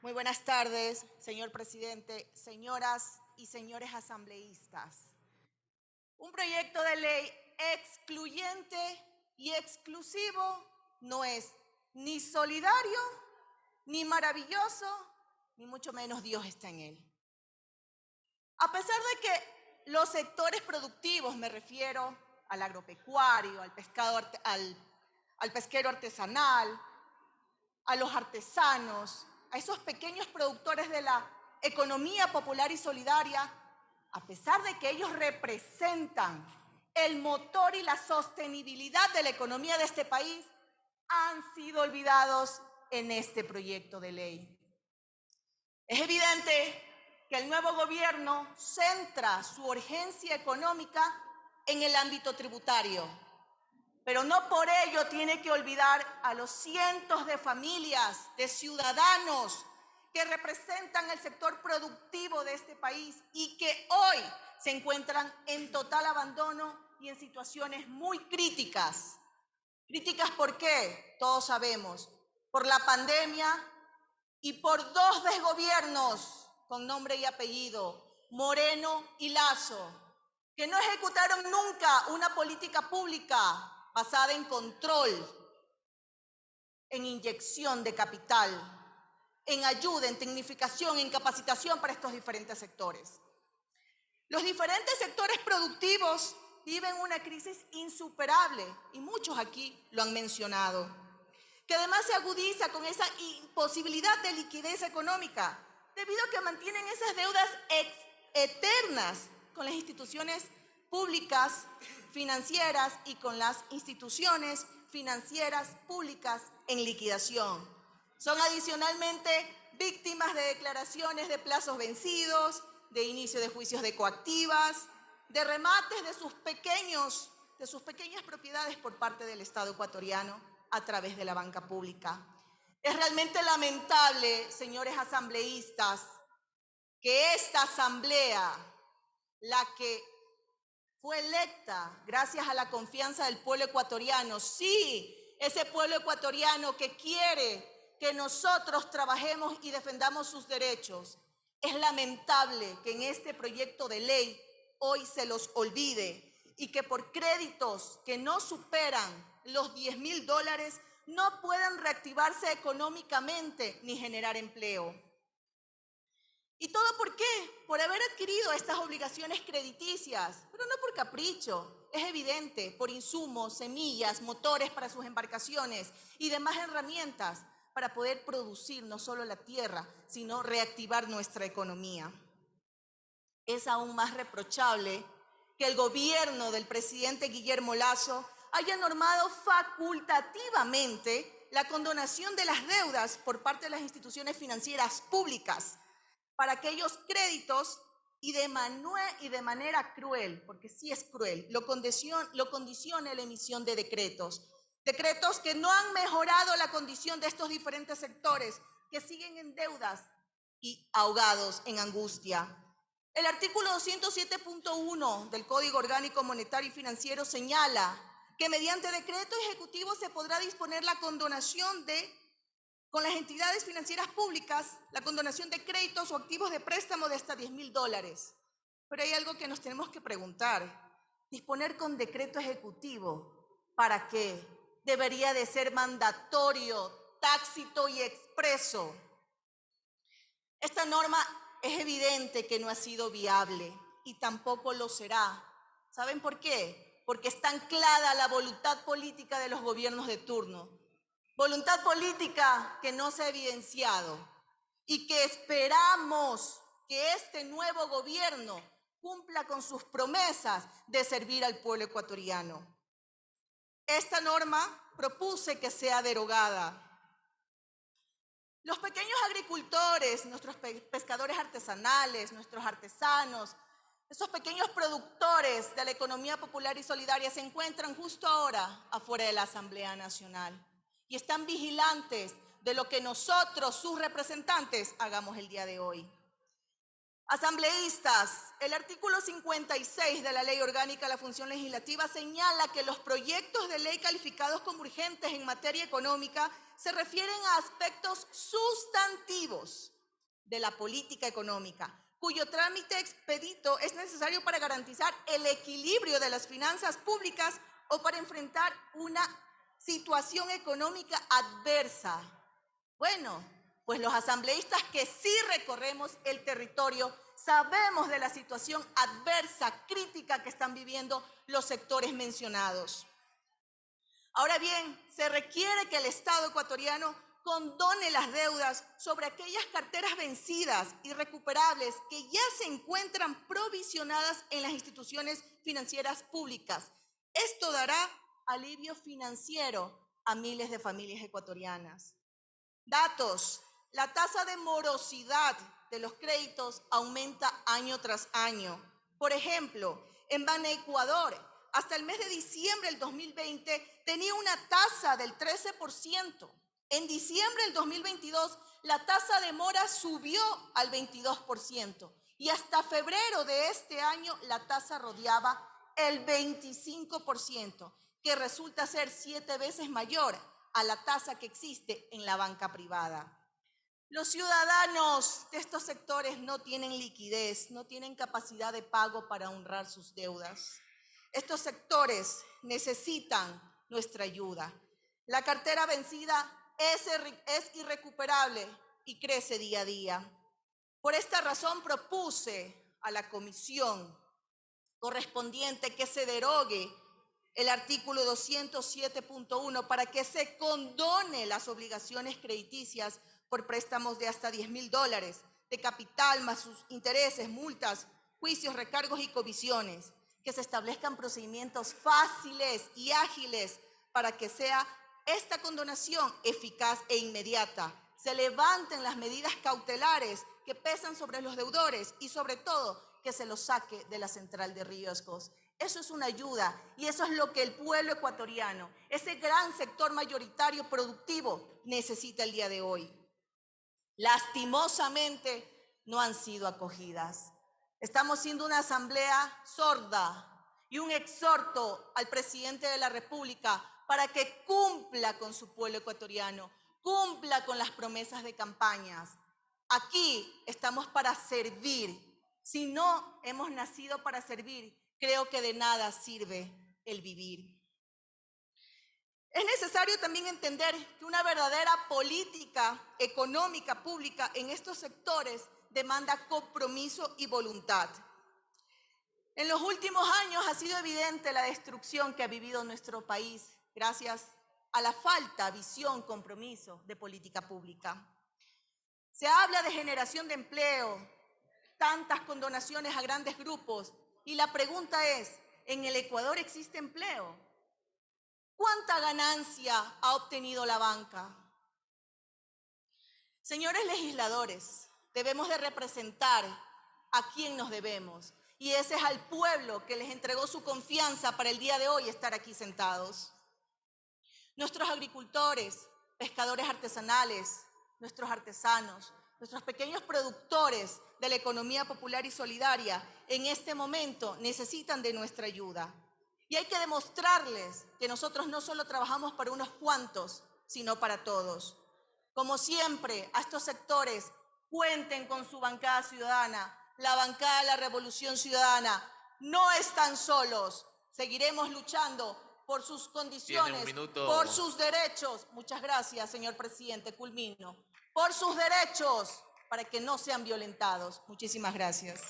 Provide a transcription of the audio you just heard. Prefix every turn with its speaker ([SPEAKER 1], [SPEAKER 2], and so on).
[SPEAKER 1] Muy buenas tardes, señor presidente, señoras y señores asambleístas. Un proyecto de ley excluyente y exclusivo no es ni solidario, ni maravilloso, ni mucho menos Dios está en él. A pesar de que los sectores productivos, me refiero al agropecuario, al pesquero artesanal, a los artesanos, a esos pequeños productores de la economía popular y solidaria, a pesar de que ellos representan el motor y la sostenibilidad de la economía de este país, han sido olvidados en este proyecto de ley. Es evidente que el nuevo gobierno centra su urgencia económica en el ámbito tributario, pero no por ello tiene que olvidar a los cientos de familias, de ciudadanos que representan el sector productivo de este país y que hoy se encuentran en total abandono y en situaciones muy críticas. ¿Críticas por qué? Todos sabemos, por la pandemia y por dos desgobiernos con nombre y apellido, Moreno y Lasso, que no ejecutaron nunca una política pública basada en control, en inyección de capital, en ayuda, en tecnificación, en capacitación para estos diferentes sectores. Los diferentes sectores productivos viven una crisis insuperable y muchos aquí lo han mencionado, que además se agudiza con esa imposibilidad de liquidez económica, debido a que mantienen esas deudas eternas con las instituciones públicas financieras y con las instituciones financieras públicas en liquidación. Son adicionalmente víctimas de declaraciones de plazos vencidos, de inicio de juicios de coactivas, de remates de sus pequeñas propiedades por parte del Estado ecuatoriano a través de la banca pública. Es realmente lamentable, señores asambleístas, que esta asamblea, la que fue electa gracias a la confianza del pueblo ecuatoriano, sí, ese pueblo ecuatoriano que quiere que nosotros trabajemos y defendamos sus derechos, es lamentable que en este proyecto de ley hoy se los olvide y que por créditos que no superan los $10,000 no puedan reactivarse económicamente ni generar empleo. ¿Y todo por qué? Por haber adquirido estas obligaciones crediticias, pero no por capricho. Es evidente, por insumos, semillas, motores para sus embarcaciones y demás herramientas para poder producir no solo la tierra, sino reactivar nuestra economía. Es aún más reprochable que el gobierno del presidente Guillermo Lasso haya normado facultativamente la condonación de las deudas por parte de las instituciones financieras públicas para aquellos créditos y de manera cruel, porque sí es cruel, lo condiciona la emisión de decretos. Decretos que no han mejorado la condición de estos diferentes sectores, que siguen en deudas y ahogados en angustia. El artículo 207.1 del Código Orgánico Monetario y Financiero señala que mediante decreto ejecutivo se podrá disponer la condonación con las entidades financieras públicas, la condonación de créditos o activos de préstamo de hasta $10,000. Pero hay algo que nos tenemos que preguntar. Disponer con decreto ejecutivo, ¿para qué? Debería de ser mandatorio, tácito y expreso. Esta norma es evidente que no ha sido viable y tampoco lo será. ¿Saben por qué? Porque está anclada la voluntad política de los gobiernos de turno. Voluntad política que no se ha evidenciado y que esperamos que este nuevo gobierno cumpla con sus promesas de servir al pueblo ecuatoriano. Esta norma propuse que sea derogada. Los pequeños agricultores, nuestros pescadores artesanales, nuestros artesanos, esos pequeños productores de la economía popular y solidaria se encuentran justo ahora afuera de la Asamblea Nacional y están vigilantes de lo que nosotros, sus representantes, hagamos el día de hoy. Asambleístas, el artículo 56 de la Ley Orgánica de la Función Legislativa señala que los proyectos de ley calificados como urgentes en materia económica se refieren a aspectos sustantivos de la política económica, cuyo trámite expedito es necesario para garantizar el equilibrio de las finanzas públicas o para enfrentar una situación económica adversa. Bueno, pues los asambleístas que sí recorremos el territorio sabemos de la situación adversa, crítica que están viviendo los sectores mencionados. Ahora bien, se requiere que el Estado ecuatoriano condone las deudas sobre aquellas carteras vencidas, irrecuperables, que ya se encuentran provisionadas en las instituciones financieras públicas. Esto dará alivio financiero a miles de familias ecuatorianas. Datos: la tasa de morosidad de los créditos aumenta año tras año. Por ejemplo, en Banecuador, hasta el mes de diciembre del 2020 tenía una tasa del 13%. En diciembre del 2022 la tasa de mora subió al 22% y hasta febrero de este año la tasa rodeaba el 25%, que resulta ser 7 veces mayor a la tasa que existe en la banca privada. Los ciudadanos de estos sectores no tienen liquidez, no tienen capacidad de pago para honrar sus deudas. Estos sectores necesitan nuestra ayuda. La cartera vencida es irrecuperable y crece día a día. Por esta razón propuse a la comisión correspondiente que se derogue el artículo 207.1 para que se condone las obligaciones crediticias por préstamos de hasta $10.000 de capital más sus intereses, multas, juicios, recargos y comisiones. Que se establezcan procedimientos fáciles y ágiles para que sea esta condonación eficaz e inmediata. Se levanten las medidas cautelares que pesan sobre los deudores y sobre todo que se los saque de la central de riesgos. Eso es una ayuda y eso es lo que el pueblo ecuatoriano, ese gran sector mayoritario productivo, necesita el día de hoy. Lastimosamente no han sido acogidas. Estamos siendo una asamblea sorda y un exhorto al presidente de la República para que cumpla con su pueblo ecuatoriano, cumpla con las promesas de campañas. Aquí estamos para servir. Si no hemos nacido para servir, creo que de nada sirve el vivir. Es necesario también entender que una verdadera política económica pública en estos sectores demanda compromiso y voluntad. En los últimos años ha sido evidente la destrucción que ha vivido nuestro país gracias a la falta de visión, compromiso de política pública. Se habla de generación de empleo, tantas condonaciones a grandes grupos y la pregunta es, ¿en el Ecuador existe empleo? ¿Cuánta ganancia ha obtenido la banca? Señores legisladores, debemos de representar a quien nos debemos y ese es al pueblo que les entregó su confianza para el día de hoy estar aquí sentados. Nuestros agricultores, pescadores artesanales, nuestros artesanos, nuestros pequeños productores de la economía popular y solidaria en este momento necesitan de nuestra ayuda. Y hay que demostrarles que nosotros no solo trabajamos para unos cuantos, sino para todos. Como siempre, a estos sectores cuenten con su bancada ciudadana, la bancada de la Revolución Ciudadana. No están solos, seguiremos luchando por sus condiciones, por sus derechos. Muchas gracias, señor presidente, culmino. Por sus derechos, para que no sean violentados. Muchísimas gracias.